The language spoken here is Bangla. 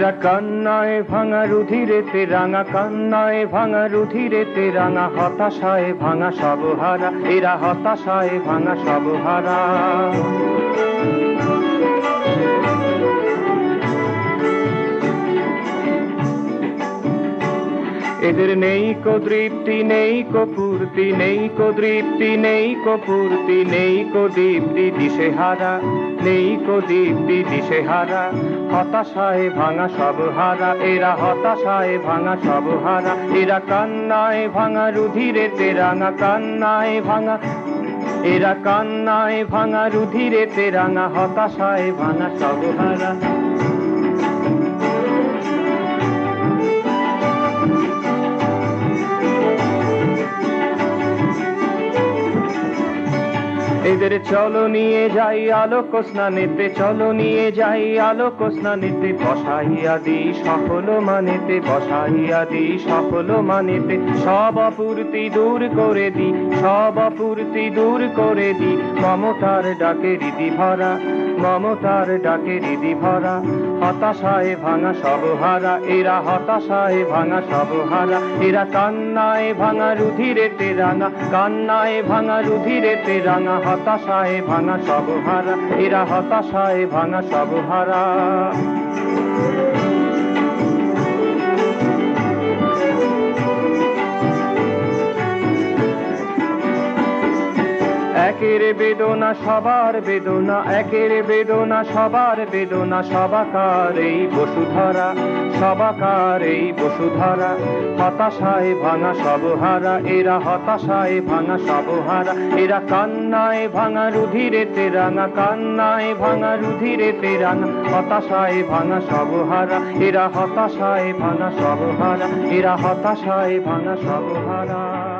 এরা কান্নায় ভাঙা রুধিরেতে রাঙা, কান্নায় ভাঙা রুধিরেতে রাঙা, হতাশায় ভাঙা সবহারা, এরা হতাশায় ভাঙা সবহারা। এদের নেই কো তৃপ্তি, নেই কো পূর্তি, নেই কো তৃপ্তি, নেই কো পূর্তি, নেই কো দীপ্তি দিশেহারা, নেই কো দীপ্তি দিশেহারা। হতাশায় ভাঙা সবহারা, এরা হতাশায় ভাঙা সবহারা। এরা কান্নায় ভাঙা রুধিরেতে রাঙা, কান্নায় ভাঙা, এরা কান্নায় ভাঙা রুধিরেতে রাঙা, হতাশায় ভাঙা সবহারা। এদের চলো নিয়ে যাই আলোক স্নানেতে, চলো নিয়ে যাই আলোক স্নানেতে, বসাইয়া দি সকল মানেতে, বসাইয়া দি সকল মানেতে। সব অপূর্তি দূর করে দি, সব অপূর্তি দূর করে দি, মমতার ডাকে হৃদি ভরা, মমতার ডাকে হৃদি ভরা। হতাশায় ভাঙা সবহারা, এরা হতাশায় ভাঙা সবহারা। এরা কান্নায় ভাঙা রুধিরেতে রাঙা, কান্নায় ভাঙা রুধিরেতে রাঙা, হতাশায় ভাঙা সবহারা, এরা হতাশায় ভাঙা সবহারা। একের বেদনা সবার বেদনা, একের বেদনা সবার বেদনা, সবাকার এই বসুধরা, সবাকার এই বসুধরা। হতাশায় ভাঙা সবহারা, এরা হতাশায় ভাঙা সবহারা। এরা কান্নায় ভাঙা রুধিরেতে রাঙা, কান্নায় ভাঙা রুধিরেতে রাঙা, হতাশায় ভাঙা সবহারা, এরা হতাশায় ভাঙা সবহারা, এরা হতাশায় ভাঙা সবহারা।